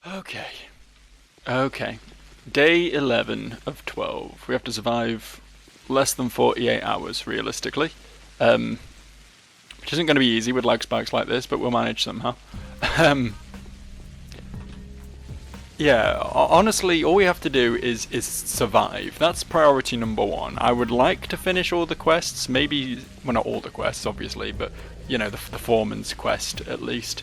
Okay. Okay. Day 11 of 12. We have to survive less than 48 hours, realistically. Um, which isn't going to be easy with lag spikes like this, but we'll manage somehow. Um, yeah, honestly, all we have to do is survive. That's priority number one. I would like to finish all the quests, maybe, well, not all the quests, obviously, but, you know, the foreman's quest, at least.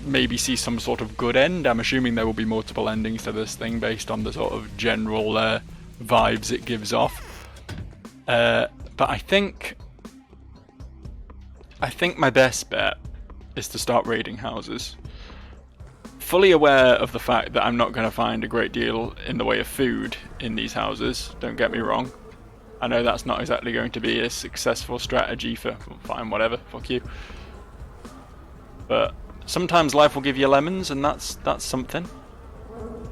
Maybe see some sort of good end. I'm assuming there will be multiple endings to this thing based on the sort of general vibes it gives off. But I think my best bet is to start raiding houses. Fully aware of the fact that I'm not going to find a great deal in the way of food in these houses, don't get me wrong. I know that's not exactly going to be a successful strategy for, well, fine, whatever, fuck you. But sometimes life will give you lemons, and that's something.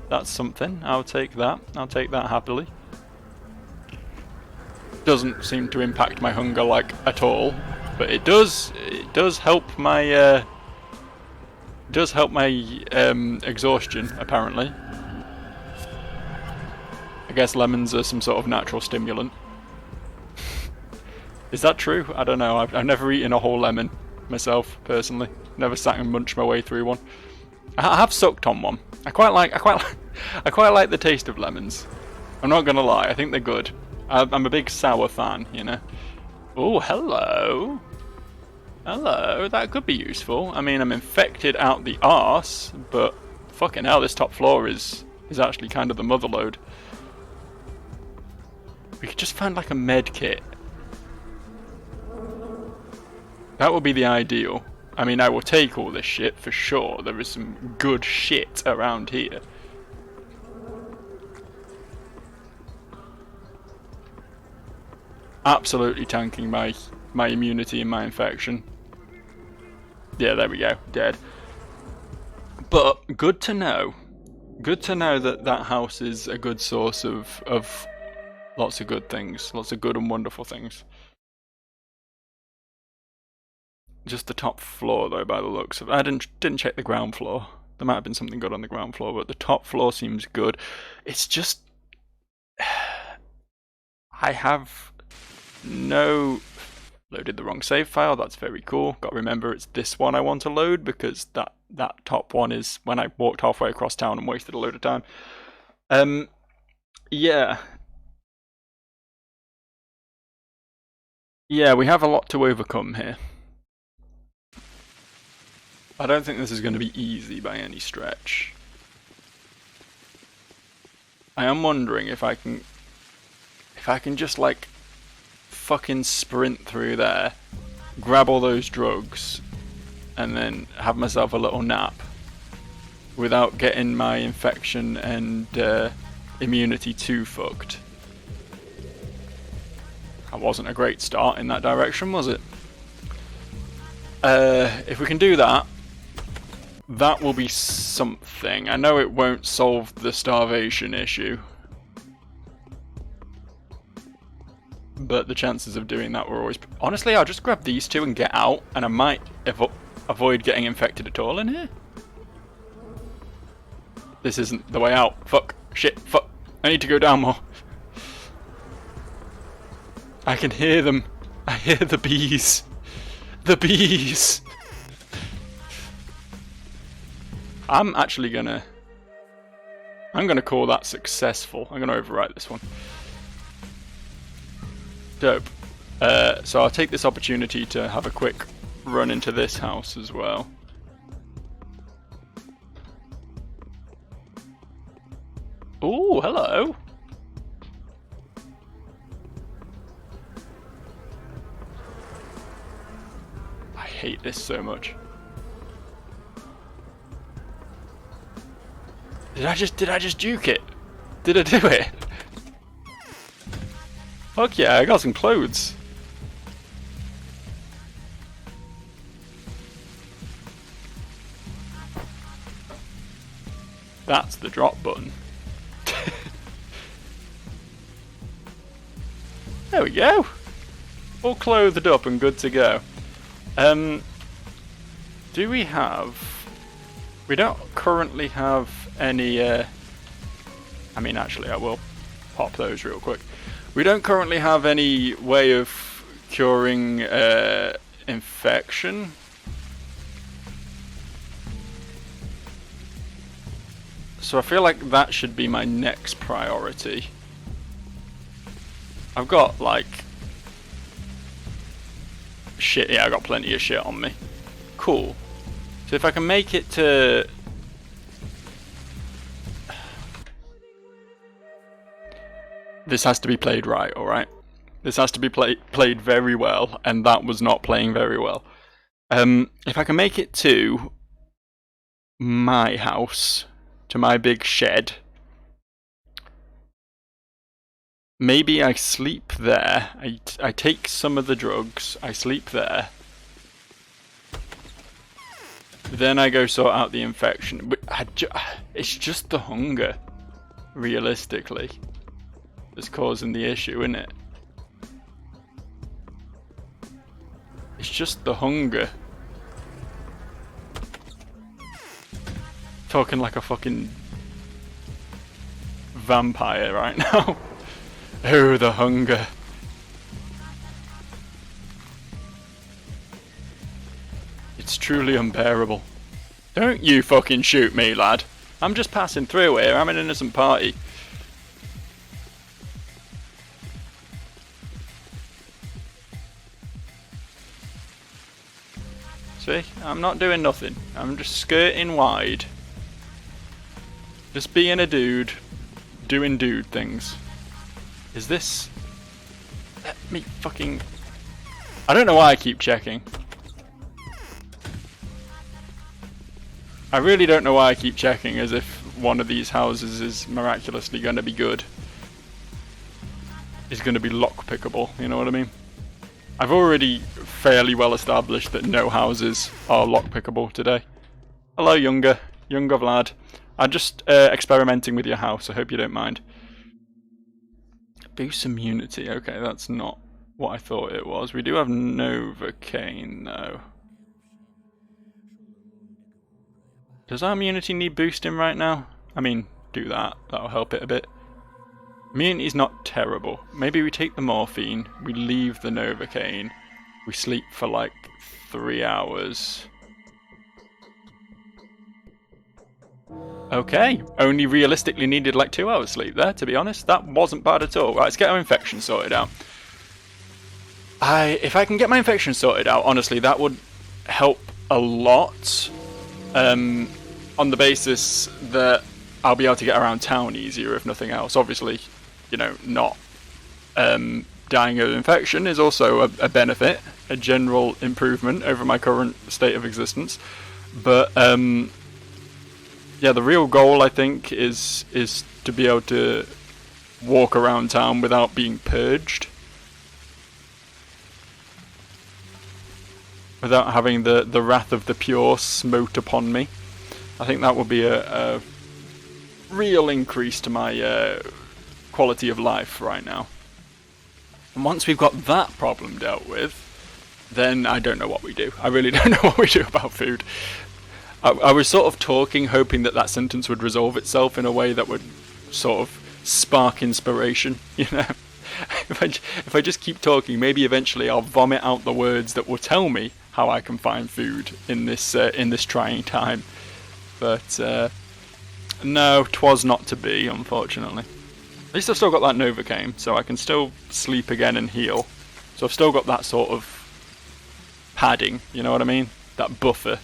That's something. I'll take that. I'll take that happily. Doesn't seem to impact my hunger like at all, but it does help my exhaustion apparently. I guess lemons are some sort of natural stimulant. Is that true? I don't know. I've never eaten a whole lemon myself personally. Never sat and munched my way through one. I have sucked on one. I quite like the taste of lemons. I'm not gonna lie. I think they're good. I'm a big sour fan, you know. Oh, hello. Hello. That could be useful. I mean, I'm infected out the arse, but fucking hell, this top floor is actually kind of the motherlode. We could just find like a med kit. That would be the ideal. I mean, I will take all this shit for sure. There is some good shit around here. Absolutely tanking my immunity and my infection. Yeah, there we go. Dead. But good to know. Good to know that that house is a good source of lots of good things. Lots of good and wonderful things. Just the top floor, though, by the looks of it. I didn't check the ground floor. There might have been something good on the ground floor, but the top floor seems good. It's just... I have no... Loaded the wrong save file, that's very cool. Got to remember it's this one I want to load, because that top one is when I walked halfway across town and wasted a load of time. Yeah. Yeah, we have a lot to overcome here. I don't think this is going to be easy by any stretch. I am wondering if I can just like fucking sprint through there, grab all those drugs, and then have myself a little nap without getting my infection and immunity too fucked. That wasn't a great start in that direction, was it? If we can do that, that will be something. I know it won't solve the starvation issue, but the chances of doing that were always... Honestly, I'll just grab these two and get out, and I might avoid getting infected at all in here. This isn't the way out. Fuck. Shit. Fuck. I need to go down more. I can hear them. I hear the bees. The bees! I'm gonna call that successful. I'm gonna overwrite this one. Dope. So I'll take this opportunity to have a quick run into this house as well. Ooh, hello! I hate this so much. Did I just juke it? Did I do it? Fuck yeah, I got some clothes. That's the drop button. There we go. All clothed up and good to go. Do we have We don't currently have any, I mean actually I will pop those real quick. We don't currently have any way of curing infection. So I feel like that should be my next priority. I've got like shit, yeah, I got plenty of shit on me. Cool. So if I can make it to... This has to be played right, alright? This has to be played very well, and that was not playing very well. If I can make it to my house, to my big shed, maybe I sleep there, I take some of the drugs, I sleep there, then I go sort out the infection. It's just the hunger, realistically, that's causing the issue, isn't it? It's just the hunger. Talking like a fucking vampire right now. Oh, the hunger. It's truly unbearable. Don't you fucking shoot me, lad. I'm just passing through here. I'm an innocent party. See? I'm not doing nothing. I'm just skirting wide. Just being a dude. Doing dude things. Is this... Let me fucking... I don't know why I keep checking. I really don't know why I keep checking, as if one of these houses is miraculously going to be good. Is going to be lockpickable, you know what I mean? I've already fairly well established that no houses are lockpickable today. Hello, younger lad. I'm just experimenting with your house, I hope you don't mind. Boost immunity, okay, that's not what I thought it was. We do have Novocaine, though. Does our immunity need boosting right now? I mean, do that. That'll help it a bit. Immunity's not terrible. Maybe we take the morphine, we leave the Novocaine, we sleep for like 3 hours. Okay, only realistically needed like 2 hours sleep there, to be honest. That wasn't bad at all. Right, let's get our infection sorted out. If I can get my infection sorted out, honestly, that would help a lot. On the basis that I'll be able to get around town easier, if nothing else. Obviously, you know, not dying of infection is also a benefit, a general improvement over my current state of existence. But yeah, the real goal, I think, is to be able to walk around town without being purged. Without having the wrath of the pure smote upon me. I think that will be a real increase to my quality of life right now. And once we've got that problem dealt with, then I don't know what we do. I really don't know what we do about food. I was sort of talking, hoping that sentence would resolve itself in a way that would sort of spark inspiration, you know? If I just keep talking, maybe eventually I'll vomit out the words that will tell me how I can find food in this trying time. But no, 'twas not to be, unfortunately. At least I've still got that Novocaine, so I can still sleep again and heal. So I've still got that sort of padding, you know what I mean? That buffer.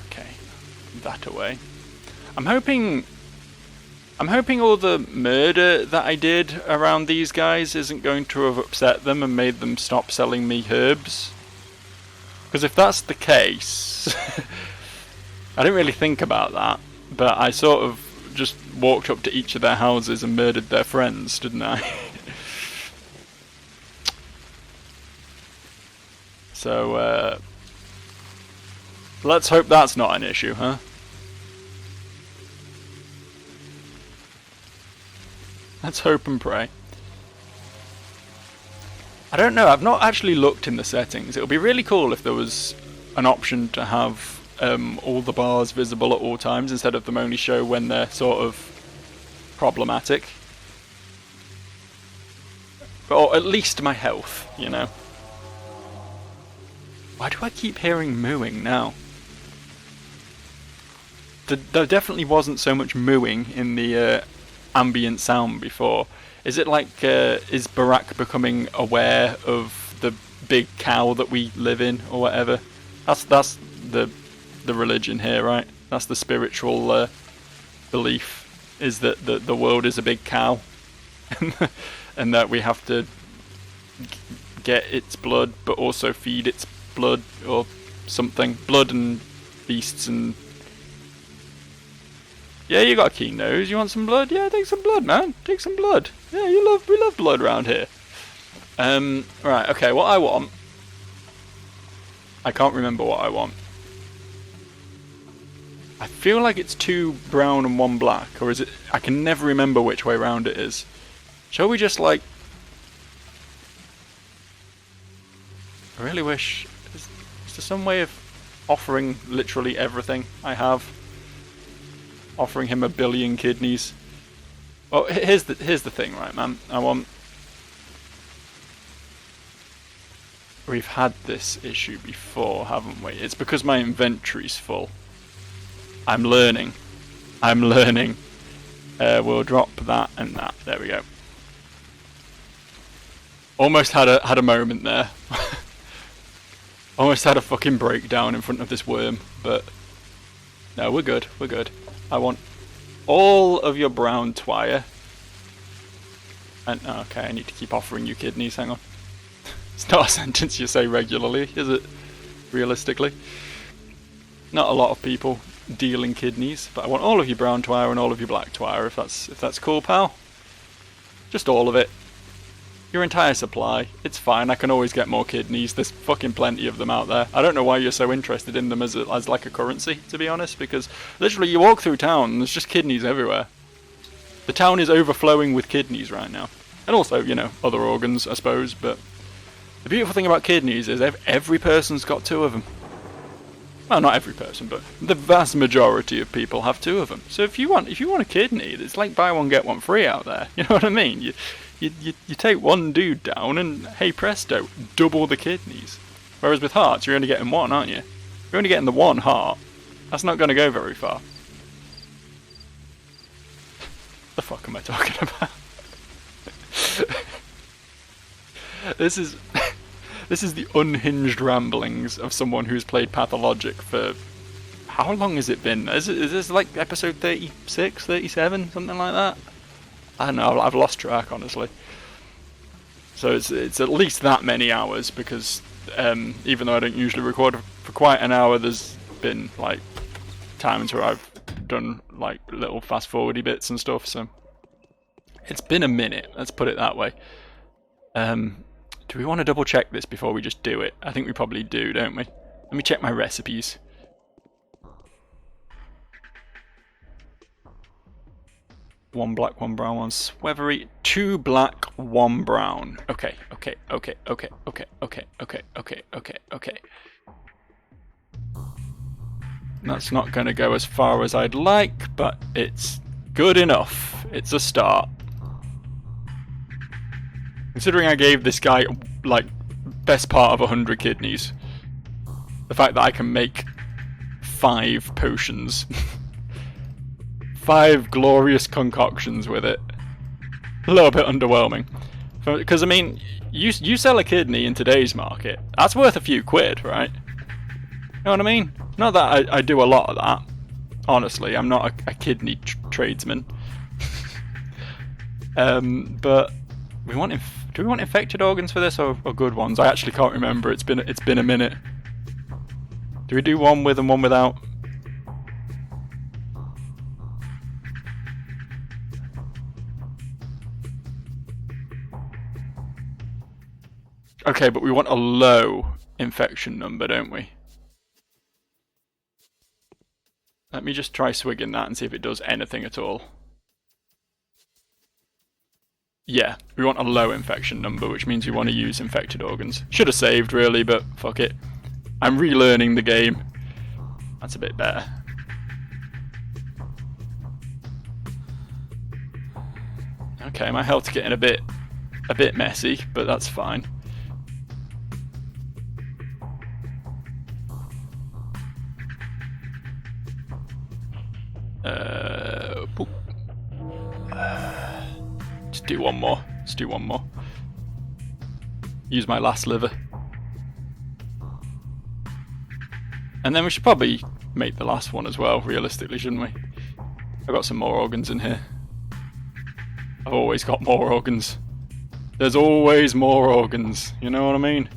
Okay, that away. I'm hoping all the murder that I did around these guys isn't going to have upset them and made them stop selling me herbs. Because if that's the case, I didn't really think about that, but I sort of just walked up to each of their houses and murdered their friends, didn't I? So, let's hope that's not an issue, huh? Let's hope and pray. I don't know. I've not actually looked in the settings. It would be really cool if there was an option to have all the bars visible at all times instead of them only show when they're sort of problematic. Or at least my health, you know. Why do I keep hearing mooing now? There definitely wasn't so much mooing in the ambient sound before. Is it like, is Barack becoming aware of the big cow that we live in, or whatever? That's the religion here, right? That's the spiritual belief, is that the world is a big cow, and that we have to get its blood, but also feed its blood, or something. Blood and beasts and... Yeah, you got a keen nose. You want some blood? Yeah, take some blood, man. Take some blood. Yeah, we love blood around here. Right, okay, what I want... I can't remember what I want. I feel like it's 2 brown and 1 black, or is it... I can never remember which way round it is. Shall we just, like... I really wish... Is there some way of offering literally everything I have? Offering him 1 billion kidneys. Well, here's the thing, right, man? I want... We've had this issue before, haven't we? It's because my inventory's full. I'm learning. We'll drop that and that. There we go. Almost had a moment there. Almost had a fucking breakdown in front of this worm, but no, we're good. We're good. I want all of your brown twire. And okay, I need to keep offering you kidneys. Hang on. It's not a sentence you say regularly, is it? Realistically, not a lot of people deal in kidneys, but I want all of your brown twire and all of your black twire. If that's cool, pal. Just all of it. Your entire supply. It's fine. I can always get more kidneys. There's fucking plenty of them out there. I don't know why you're so interested in them as like a currency, to be honest, because literally you walk through town and there's just kidneys everywhere. The town is overflowing with kidneys right now. And also, you know, other organs, I suppose, but the beautiful thing about kidneys is every person's got 2 of them. Well, not every person, but the vast majority of people have 2 of them. So if you want a kidney, it's like buy one get one free out there. You know what I mean? You take one dude down and hey presto, double the kidneys. Whereas with hearts, you're only getting 1, aren't you? You're only getting the 1 heart. That's not going to go very far. The fuck am I talking about? This is the unhinged ramblings of someone who's played Pathologic for... How long has it been? Is this like episode 36, 37, something like that? I don't know, I've lost track, honestly. So it's at least that many hours, because even though I don't usually record for quite an hour, there's been like times where I've done like little fast forwardy bits and stuff, so it's been a minute, let's put it that way. Do we want to double check this before we just do it? I think we probably do, don't we? Let me check my recipes. One black, 1 brown, 1 swevery, 2 black, 1 brown. Okay. That's not going to go as far as I'd like, but it's good enough. It's a start. Considering I gave this guy, like, best part of 100 kidneys. The fact that I can make 5 potions. 5 glorious concoctions with it. A little bit underwhelming. Because, I mean, you sell a kidney in today's market, that's worth a few quid, right? You know what I mean? Not that I do a lot of that. Honestly, I'm not a kidney tradesman. But do we want infected organs for this, or good ones? I actually can't remember. It's been a minute. Do we do one with and one without? Okay, but we want a low infection number, don't we? Let me just try swigging that and see if it does anything at all. Yeah, we want a low infection number, which means we want to use infected organs. Should have saved, really, but fuck it. I'm relearning the game. That's a bit better. Okay, my health's getting a bit messy, but that's fine. Just do one more. Let's do one more. Use my last liver. And then we should probably make the last one as well, realistically, shouldn't we? I've got some more organs in here. I've always got more organs. There's always more organs, you know what I mean?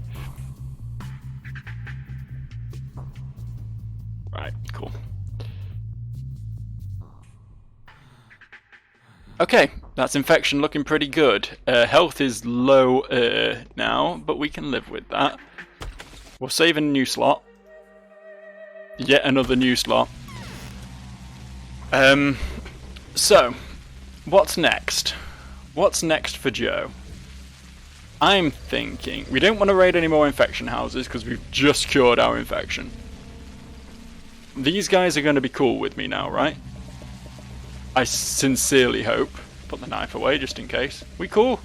Right, cool. Okay, that's infection looking pretty good. Health is low now, but we can live with that. We'll save a new slot. Yet another new slot. So, what's next? What's next for Joe? I'm thinking we don't want to raid any more infection houses because we've just cured our infection. These guys are going to be cool with me now, right? I sincerely hope. Put the knife away just in case. We cool?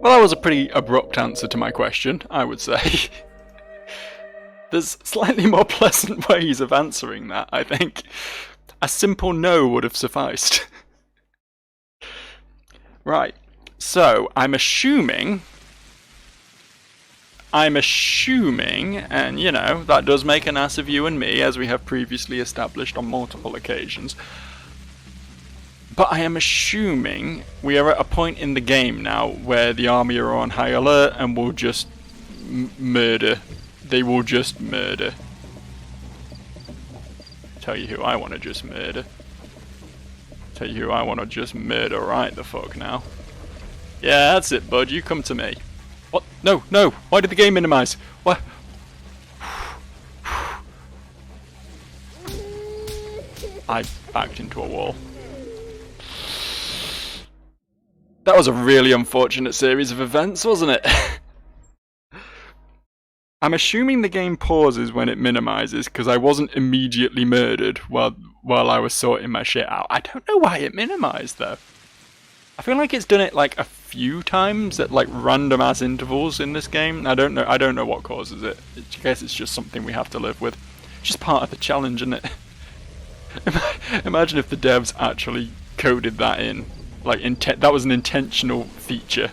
Well, that was a pretty abrupt answer to my question, I would say. There's slightly more pleasant ways of answering that, I think. A simple no would have sufficed. Right, so I'm assuming, and you know, that does make an ass of you and me, as we have previously established on multiple occasions. But I am assuming we are at a point in the game now where the army are on high alert and will just murder. They will just murder. Tell you who I want to just murder. Tell you who I want to just murder right the fuck now. Yeah, that's it, bud. You come to me. What? No, no. Why did the game minimize? What? I backed into a wall. That was a really unfortunate series of events, wasn't it? I'm assuming the game pauses when it minimizes because I wasn't immediately murdered while I was sorting my shit out. I don't know why it minimized though. I feel like it's done it like a few times at like random ass intervals in this game. I don't know what causes it. I guess it's just something we have to live with. It's just part of the challenge, isn't it? Imagine if the devs actually coded that in. Like, that was an intentional feature.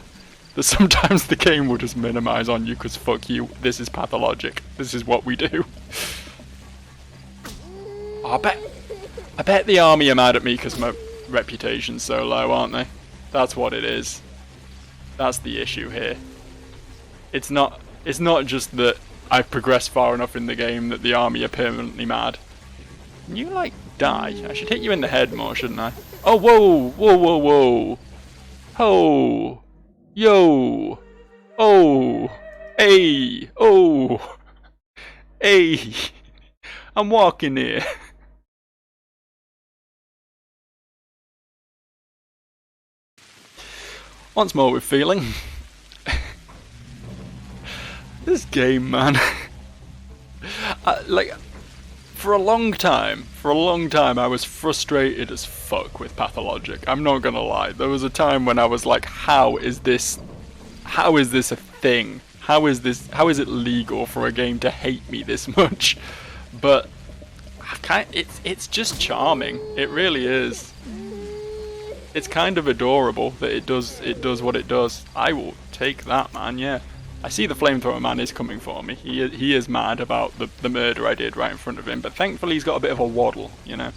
That sometimes the game will just minimize on you because fuck you, this is pathologic. This is what we do. Oh, I bet the army are mad at me because my reputation's so low, aren't they? That's what it is. That's the issue here. It's not just that I've progressed far enough in the game that the army are permanently mad. Can you, like, die? I should hit you in the head more, shouldn't I? Oh, whoa! Whoa, whoa, whoa! Ho! Yo! Oh! Hey! Oh! Hey! I'm walking here. Once more with feeling. This game, man. Like, for a long time, I was frustrated as fuck with Pathologic. I'm not gonna lie. There was a time when I was like, how is this a thing? How is it legal for a game to hate me this much? But it's just charming. It really is. It's kind of adorable that it does what it does. I will take that, man. Yeah. I see the flamethrower man is coming for me. He is mad about the murder I did right in front of him, but thankfully he's got a bit of a waddle, you know.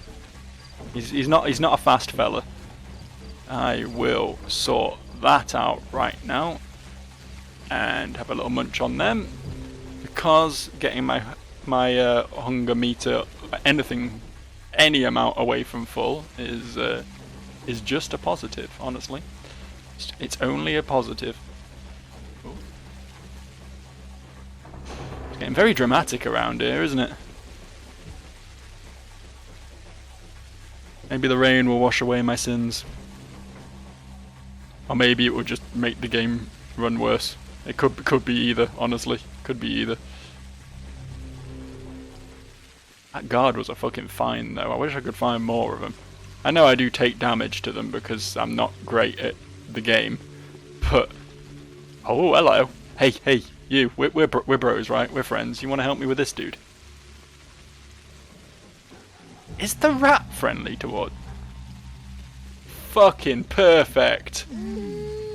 He's not a fast fella. I will sort that out right now and have a little munch on them because getting my hunger meter any amount away from full is just a positive, honestly. It's only a positive. Getting very dramatic around here, isn't it? Maybe the rain will wash away my sins. Or maybe it will just make the game run worse. It could be either, honestly. Could be either. That guard was a fucking find though. I wish I could find more of them. I know I do take damage to them because I'm not great at the game. But... oh, hello. Hey, you. We're bros, right? We're friends. You want to help me with this dude? Is the rat friendly toward? Fucking perfect.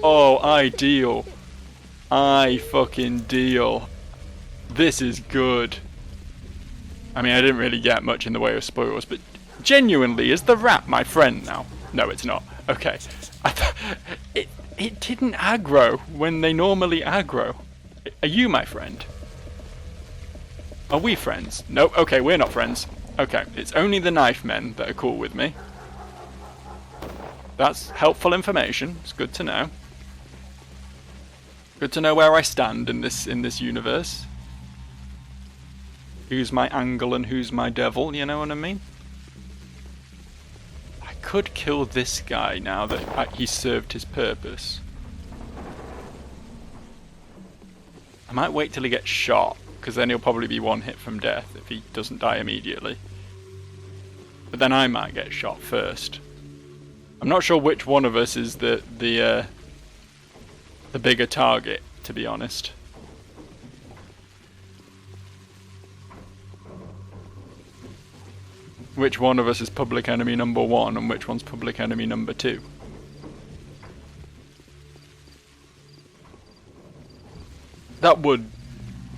Oh, ideal. I fucking deal. This is good. I mean, I didn't really get much in the way of spoils, but genuinely, is the rat my friend now? No, it's not. Okay. It didn't aggro when they normally aggro. Are you my friend? Are we friends? No, okay, we're not friends. Okay, it's only the knife men that are cool with me. That's helpful information. It's good to know. Good to know where I stand in this universe. Who's my angle and who's my devil, you know what I mean? I could kill this guy now that he served his purpose. I might wait till he gets shot, because then he'll probably be one hit from death if he doesn't die immediately. But then I might get shot first. I'm not sure which one of us is the bigger target, to be honest. Which one of us is public enemy number 1 and which one's public enemy number 2? That would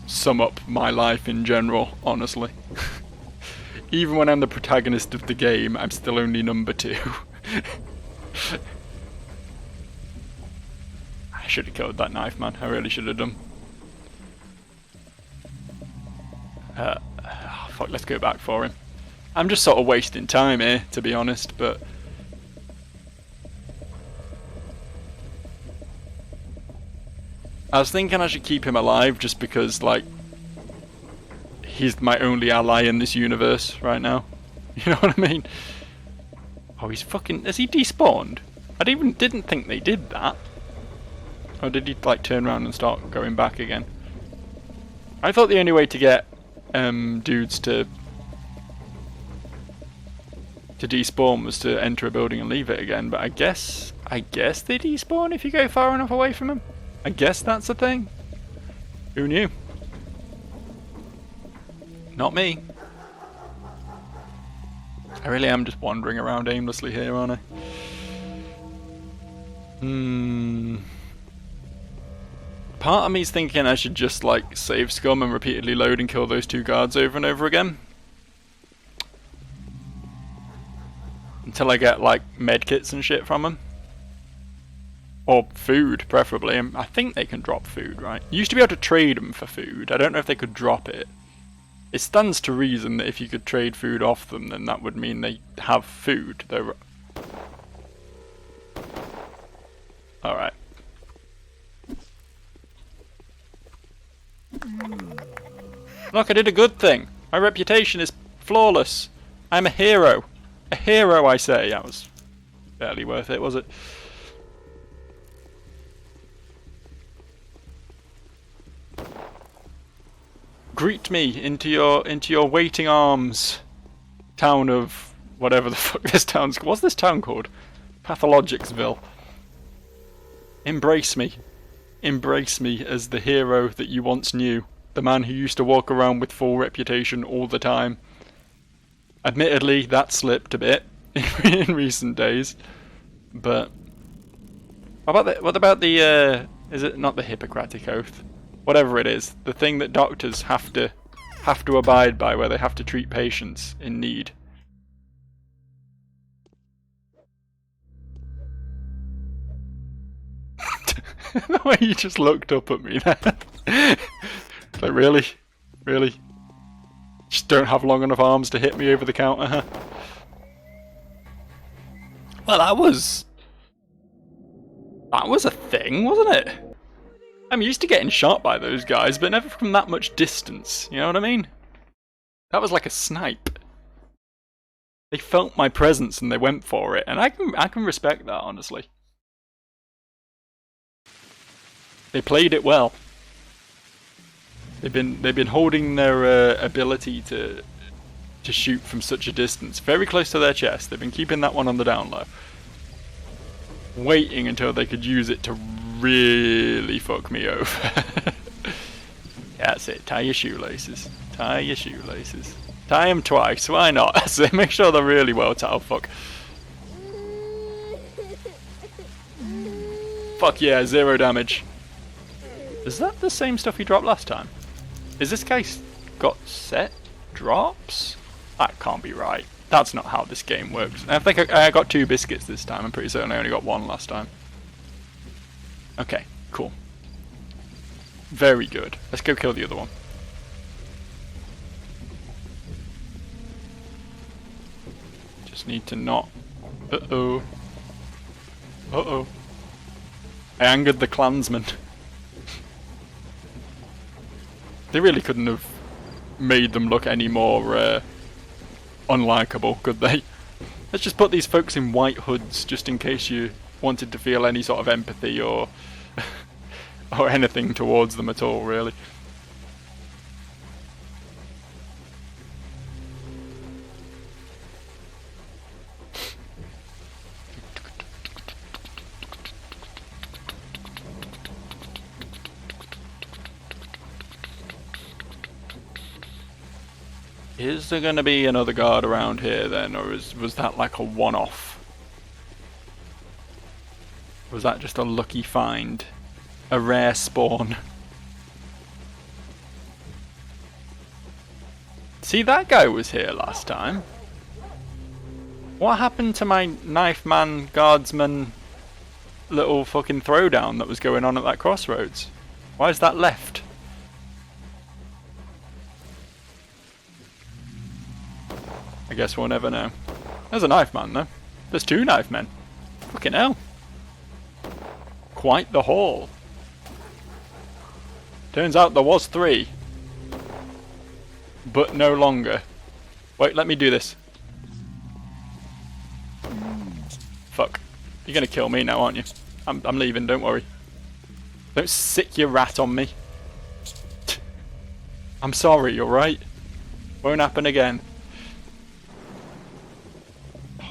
sum up my life in general, honestly. Even when I'm the protagonist of the game, I'm still only number 2. I should have killed that knife man, I really should have done. Fuck, let's go back for him. I'm just sort of wasting time here, to be honest, but... I was thinking I should keep him alive just because, like, he's my only ally in this universe right now. You know what I mean? Oh, he's fucking... has he despawned? I didn't think they did that. Or did he, like, turn around and start going back again? I thought the only way to get dudes to despawn was to enter a building and leave it again, but I guess they despawn if you go far enough away from them. I guess that's a thing. Who knew? Not me. I really am just wandering around aimlessly here, aren't I? Part of me's thinking I should just, like, save scum and repeatedly load and kill those 2 guards over and over again. Until I get, like, medkits and shit from them. Or food, preferably. I think they can drop food, right? You used to be able to trade them for food. I don't know if they could drop it. It stands to reason that if you could trade food off them, then that would mean they have food. Alright. Look, I did a good thing. My reputation is flawless. I'm a hero. A hero, I say. That was barely worth it, was it? Greet me into your waiting arms, town of whatever the fuck this town's called. What's this town called? Pathologicsville. Embrace me. Embrace me as the hero that you once knew. The man who used to walk around with full reputation all the time. Admittedly, that slipped a bit in recent days. But what about the is it not the Hippocratic Oath? Whatever it is, the thing that doctors have to abide by, where they have to treat patients in need. The way you just looked up at me there. Like, really? Really? Just don't have long enough arms to hit me over the counter, huh? Well, that was a thing, wasn't it? I'm used to getting shot by those guys, but never from that much distance. You know what I mean? That was like a snipe. They felt my presence and they went for it, and I can respect that, honestly. They played it well. They've been holding their ability to shoot from such a distance very close to their chest. They've been keeping that one on the down low, waiting until they could use it to really fuck me over. Yeah, that's it. Tie your shoelaces. Tie your shoelaces. Tie them twice. Why not? So make sure they're really well tied. Oh, fuck. Fuck yeah, 0 damage. Is that the same stuff he dropped last time? Is this case got set drops? That can't be right. That's not how this game works. I think I got 2 biscuits this time. I'm pretty certain I only got 1 last time. Okay, cool. Very good. Let's go kill the other one. Just need to not... Uh-oh. Uh-oh. I angered the clansman. They really couldn't have made them look any more unlikable, could they? Let's just put these folks in white hoods, just in case you wanted to feel any sort of empathy or or anything towards them at all, really. Is there going to be another guard around here then, or was that like a one-off? Was that just a lucky find? A rare spawn? See, that guy was here last time. What happened to my knife man, guardsman, little fucking throwdown that was going on at that crossroads? Why is that left? I guess we'll never know. There's a knife man though. There's 2 knife men. Fucking hell. Quite the haul. Turns out there was 3. But no longer. Wait, let me do this. Fuck. You're gonna kill me now, aren't you? I'm leaving, don't worry. Don't sick your rat on me. I'm sorry, alright? Won't happen again.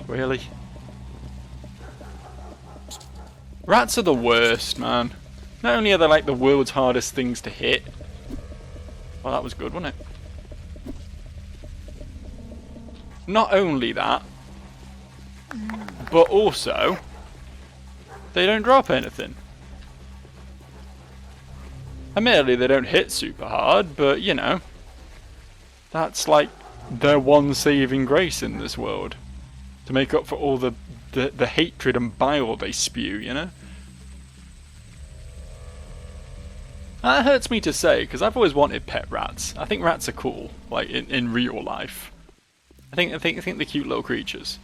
Really? Rats are the worst, man. Not only are they like the world's hardest things to hit. Well, that was good, wasn't it? Not only that, but also they don't drop anything. Admittedly, they don't hit super hard, but you know, that's like their one saving grace in this world. To make up for all the hatred and bile they spew, you know? That hurts me to say, because I've always wanted pet rats. I think rats are cool, like in real life. I think they're cute little creatures.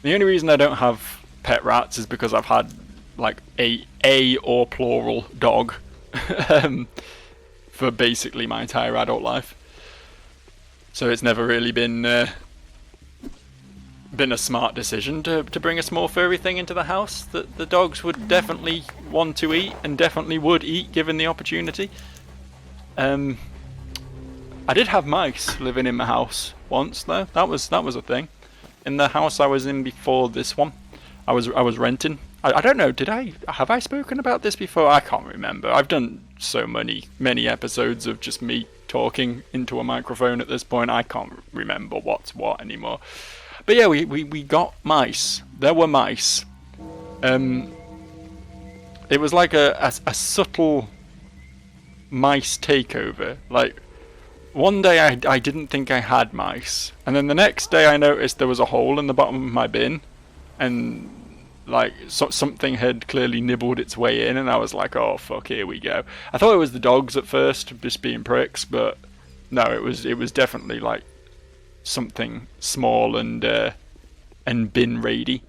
The only reason I don't have pet rats is because I've had like a or plural dog for basically my entire adult life. So it's never really been a smart decision to bring a small furry thing into the house that the dogs would definitely want to eat and definitely would eat given the opportunity. I did have mice living in my house once though. That was a thing. In the house I was in before this one, I was renting. I don't know, have I spoken about this before? I can't remember. I've done so many episodes of just me talking into a microphone at this point. I can't remember what's what anymore. But yeah, we got mice. There were mice. It was like a subtle mice takeover. Like, one day I didn't think I had mice, and then the next day I noticed there was a hole in the bottom of my bin, and like something had clearly nibbled its way in, and I was like, oh fuck, here we go. I thought it was the dogs at first, just being pricks, but no, it was definitely like something small and bin raidy.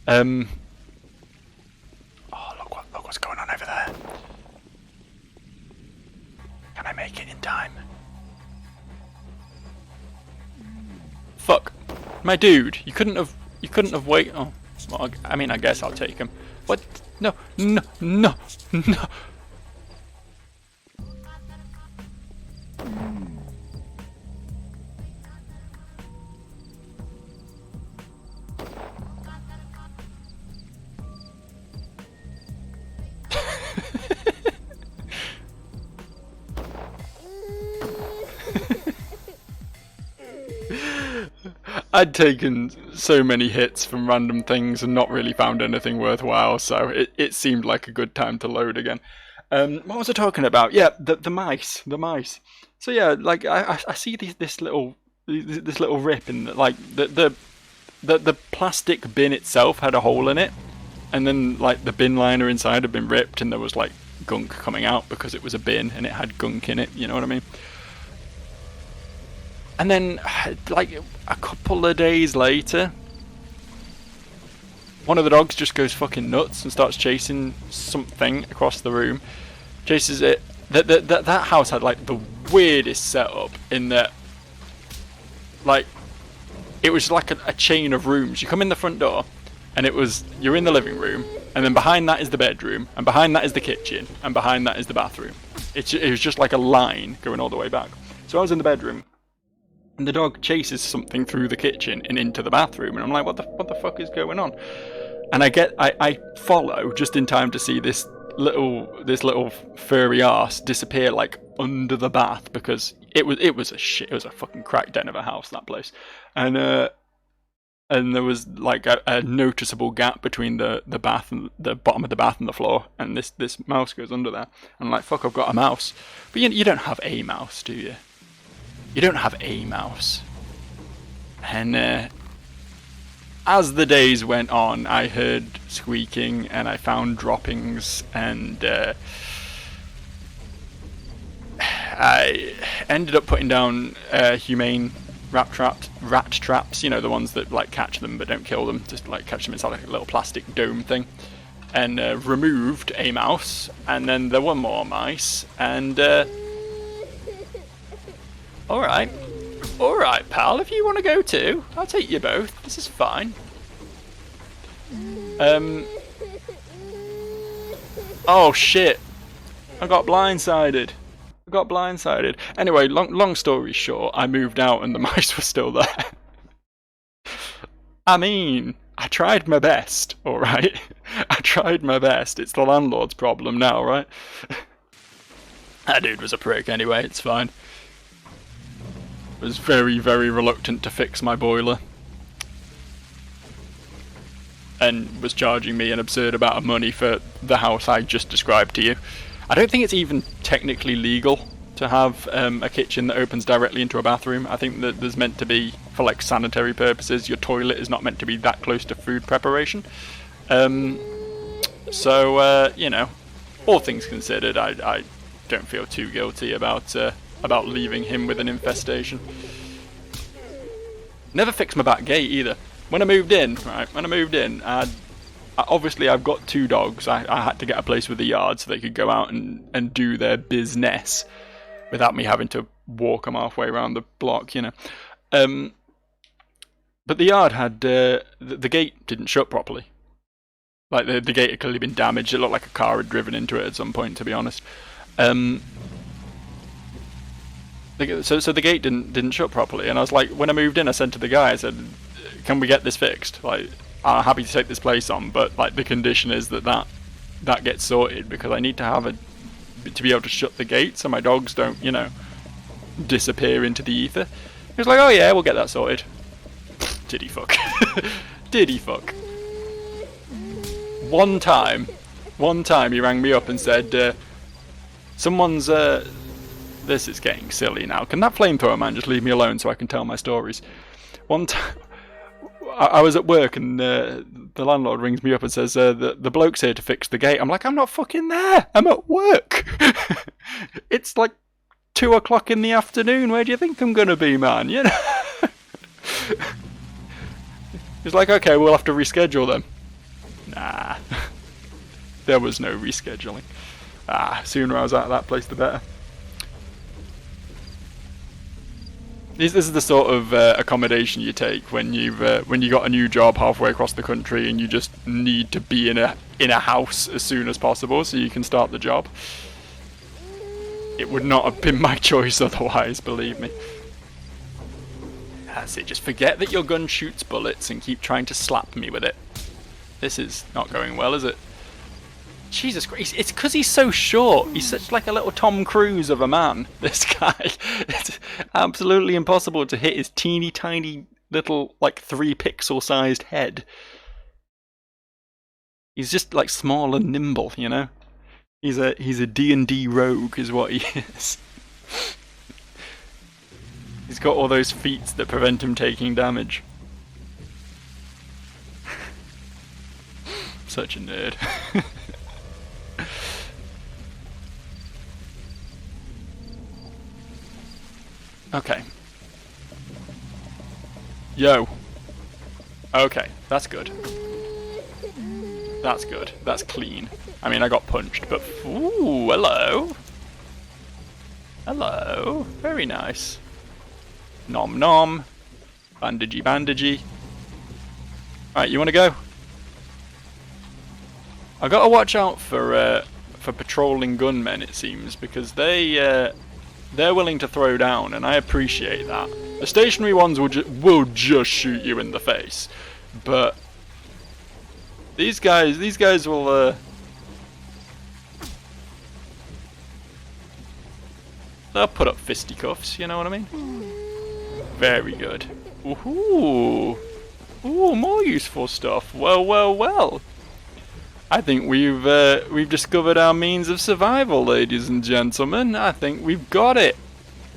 Oh, look what's going on over there. time. Fuck. My dude, you couldn't have waited. Oh, well, I mean, I guess I'll take him. What? No, no, no, no. I'd taken so many hits from random things and not really found anything worthwhile, so it seemed like a good time to load again. What was I talking about? Yeah, the mice. So yeah, like I see this little rip in like the plastic bin itself had a hole in it, and then like the bin liner inside had been ripped, and there was like gunk coming out because it was a bin and it had gunk in it. You know what I mean? And then, like, a couple of days later, one of the dogs just goes fucking nuts and starts chasing something across the room. Chases it. That house had, like, the weirdest setup in that, like, it was like a chain of rooms. You come in the front door, and you're in the living room, and then behind that is the bedroom, and behind that is the kitchen, and behind that is the bathroom. It was just like a line going all the way back. So I was in the bedroom, and the dog chases something through the kitchen and into the bathroom, and I'm like, what the fuck is going on? And I follow just in time to see this little furry arse disappear like under the bath, because it was a fucking crack den of a house, that place, and there was like a noticeable gap between the bath and the bottom of the bath and the floor, and this mouse goes under there. And I'm like, fuck, I've got a mouse. But you don't have a mouse, do you? You don't have a mouse. And as the days went on, I heard squeaking and I found droppings, and I ended up putting down humane rat traps, you know, the ones that like catch them but don't kill them, just like catch them inside like a little plastic dome thing, and removed a mouse, and then there were more mice, and Alright, pal, if you want to go too, I'll take you both. This is fine. Oh shit. I got blindsided. Anyway, long story short, I moved out and the mice were still there. I mean, I tried my best, alright? I tried my best. It's the landlord's problem now, right? That dude was a prick anyway, it's fine. Was very, very reluctant to fix my boiler, and was charging me an absurd amount of money for the house I just described to you. I don't think it's even technically legal to have a kitchen that opens directly into a bathroom. I think that there's meant to be, for like sanitary purposes, your toilet is not meant to be that close to food preparation. So you know, all things considered, I don't feel too guilty about leaving him with an infestation. Never fixed my back gate either. When I moved in, obviously I've got two dogs. I had to get a place with a yard so they could go out and do their business without me having to walk them halfway around the block, you know. But the yard had the gate didn't shut properly. Like the gate had clearly been damaged. It looked like a car had driven into it at some point, to be honest. So the gate didn't shut properly, and I was like, when I moved in, I said to the guy, I said, "Can we get this fixed? Like, I'm happy to take this place on, but like the condition is that gets sorted, because I need to be able to shut the gate so my dogs don't, you know, disappear into the ether." He was like, "Oh yeah, we'll get that sorted." Did he fuck? Did he fuck? One time he rang me up and said, "Someone's this is getting silly now. Can that flamethrower man just leave me alone so I can tell my stories?" One time, I was at work and the landlord rings me up and says, the bloke's here to fix the gate. I'm like, I'm not fucking there. I'm at work. It's like 2 o'clock in the afternoon. Where do you think I'm going to be, man? You know? He's like, okay, we'll have to reschedule them. Nah. There was no rescheduling. Sooner I was out of that place, the better. This is the sort of accommodation you take when you got a new job halfway across the country and you just need to be in a house as soon as possible so you can start the job. It would not have been my choice otherwise, believe me. That's it. Just forget that your gun shoots bullets and keep trying to slap me with it. This is not going well, is it? Jesus Christ, it's because he's so short. He's such like a little Tom Cruise of a man, this guy. It's absolutely impossible to hit his teeny tiny little, like 3-pixel sized head. He's just like small and nimble, you know? He's a D&D rogue is what he is. He's got all those feats that prevent him taking damage. Such a nerd. Okay. Yo. Okay, that's good. That's good. That's clean. I mean, I got punched, but... Ooh, hello. Hello. Very nice. Nom nom. Bandagey bandagey. Alright, you wanna go? I gotta watch out for patrolling gunmen, it seems, because they're willing to throw down, and I appreciate that. The stationary ones will just shoot you in the face, but these guys will they'll put up fisticuffs, you know what I mean? Very good. Ooh, more useful stuff. Well. I think we've discovered our means of survival, ladies and gentlemen. I think we've got it.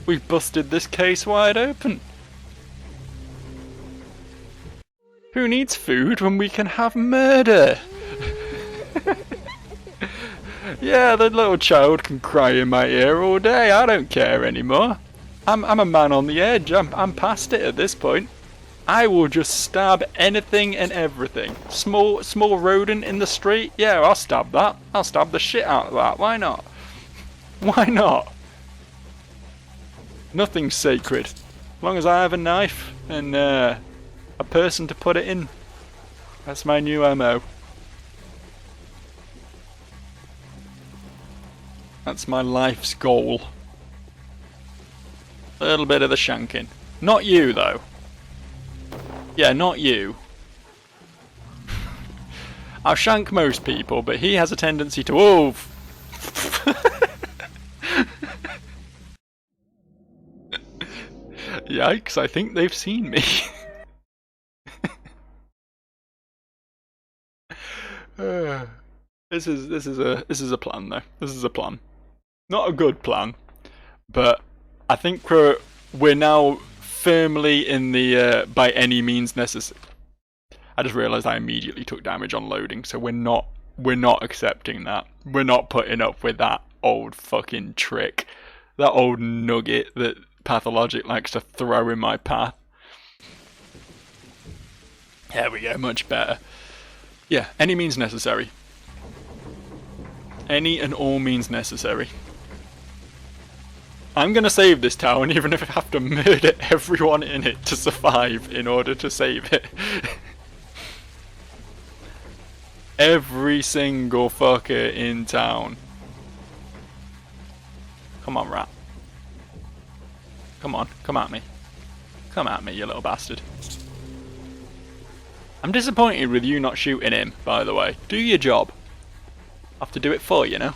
We've busted this case wide open. Who needs food when we can have murder? Yeah, the little child can cry in my ear all day. I don't care anymore. I'm a man on the edge. I'm past it at this point. I will just stab anything and everything. Small rodent in the street? Yeah, I'll stab that. I'll stab the shit out of that. Why not? Why not? Nothing's sacred. As long as I have a knife and a person to put it in. That's my new MO. That's my life's goal. A little bit of the shanking. Not you, though. Yeah, not you. I'll shank most people, but he has a tendency to... Oh! Yikes, I think they've seen me. This is a plan, though. This is a plan. Not a good plan, but I think we're now firmly in the by any means necessary. I just realised I immediately took damage on loading, so we're not accepting that. We're not putting up with that old fucking trick, that old nugget that Pathologic likes to throw in my path. There we go, much better. Yeah, any means necessary. Any and all means necessary. I'm gonna save this town even if I have to murder everyone in it to survive in order to save it. Every single fucker in town. Come on, rat. Come on, come at me. Come at me, you little bastard. I'm disappointed with you not shooting him, by the way. Do your job. I have to do it for you, know?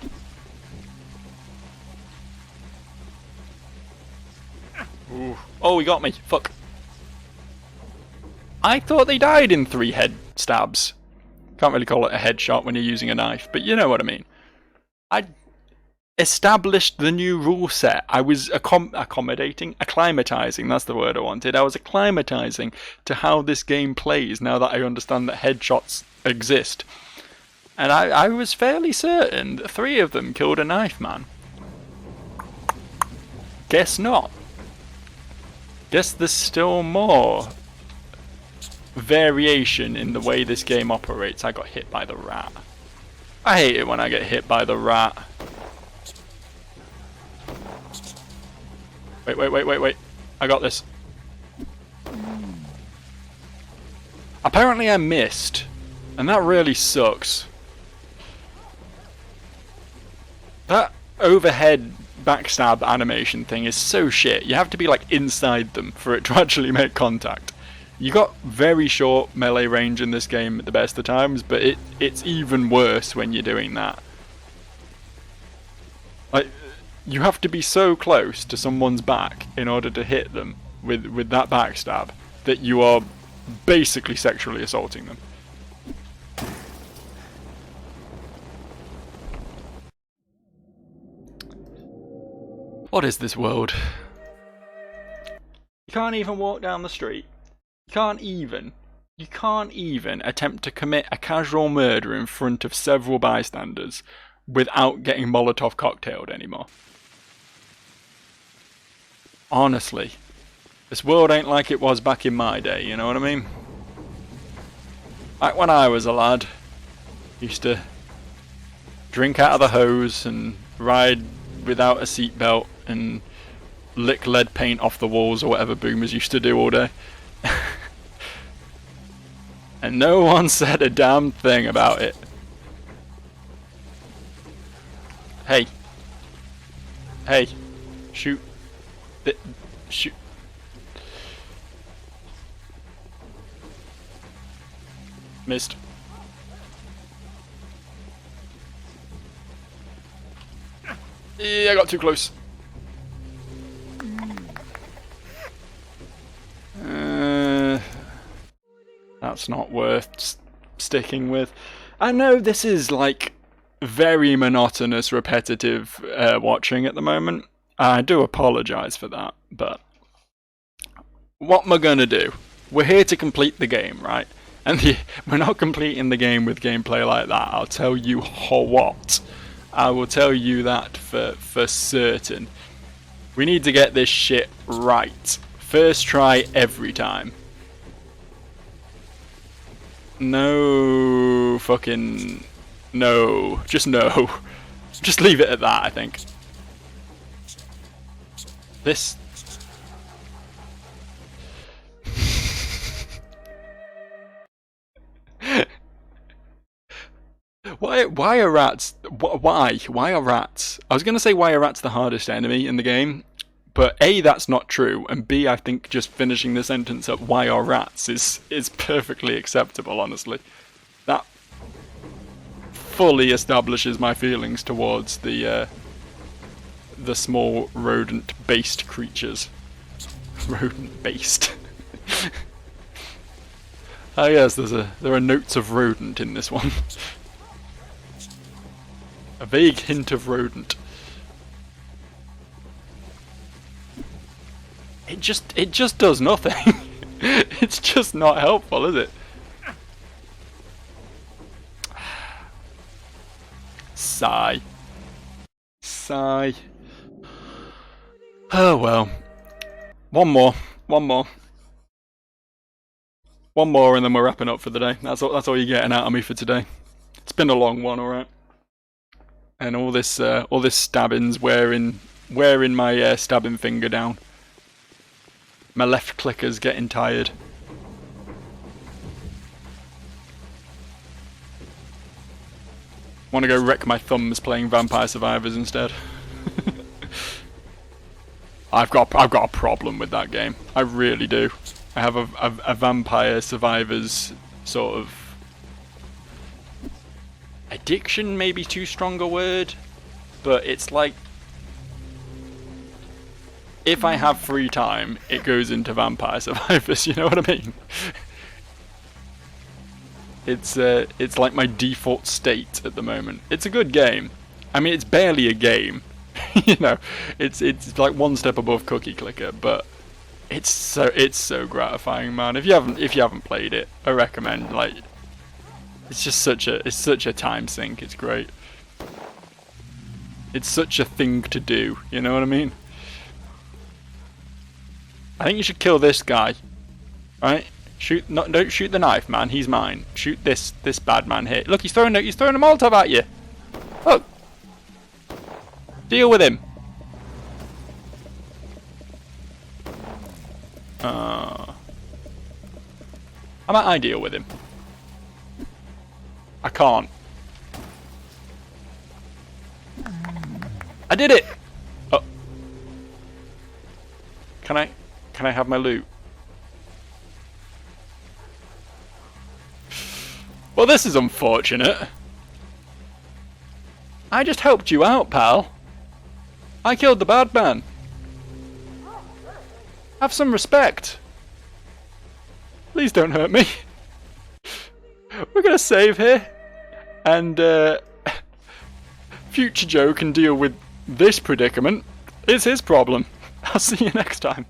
Ooh. Oh, he got me. Fuck. I thought they died in 3 head stabs. Can't really call it a headshot when you're using a knife, but you know what I mean. I established the new rule set. I was acclimatizing, that's the word I wanted. I was acclimatizing to how this game plays now that I understand that headshots exist. And I was fairly certain that 3 of them killed a knife man. Guess not. Guess there's still more variation in the way this game operates. I got hit by the rat. I hate it when I get hit by the rat. Wait. I got this. Apparently I missed, and that really sucks. That overhead backstab animation thing is so shit. You have to be like inside them for it to actually make contact. You got very short melee range in this game at the best of times, but it's even worse when you're doing that. Like, you have to be so close to someone's back in order to hit them with that backstab that you are basically sexually assaulting them. What is this world? You can't even walk down the street. You can't even attempt to commit a casual murder in front of several bystanders without getting Molotov cocktailed anymore. Honestly, this world ain't like it was back in my day, you know what I mean? Back when I was a lad, used to drink out of the hose and ride without a seatbelt and lick lead paint off the walls or whatever boomers used to do all day. And no one said a damn thing about it. Hey. Hey. Shoot. Shoot. Missed. Yeah, I got too close. That's not worth sticking with. I know this is like very monotonous, repetitive watching at the moment. I do apologise for that, but what am I gonna do? We're here to complete the game, right? And we're not completing the game with gameplay like that. I'll tell you what. I will tell you that for certain. We need to get this shit right. First try every time. No fucking... No. Just no. Just leave it at that, I think. This... Why are rats... Why are rats? I was going to say why are rats the hardest enemy in the game, but A, that's not true, and B, I think just finishing the sentence up, why are rats, is perfectly acceptable, honestly. That fully establishes my feelings towards the small rodent-based creatures. Rodent-based. Ah yes, there are notes of rodent in this one. A vague hint of rodent. It just does nothing. It's just not helpful, is it? Sigh. Sigh. Oh well. One more, and then we're wrapping up for the day. That's all you're getting out of me for today. It's been a long one, alright. And all this stabbing's wearing my stabbing finger down. My left clicker's getting tired. Want to go wreck my thumbs playing Vampire Survivors instead. I've got a problem with that game. I really do. I have a Vampire Survivors sort of addiction, maybe too strong a word, but it's like if I have free time, it goes into Vampire Survivors. You know what I mean? It's like my default state at the moment. It's a good game. I mean, it's barely a game. You know, it's like one step above Cookie Clicker, but it's so gratifying, man. If you haven't played it, I recommend. Like, it's such a time sink. It's great. It's such a thing to do. You know what I mean? I think you should kill this guy, right? Don't shoot the knife, man. He's mine. Shoot this bad man here. Look, he's throwing a Molotov at you. Look. Deal with him. I'm How about I deal with him? I can't. I did it! Oh. Can I have my loot? Well, this is unfortunate. I just helped you out, pal. I killed the bad man. Have some respect. Please don't hurt me. We're gonna save here. And, Future Joe can deal with this predicament. It's his problem. I'll see you next time.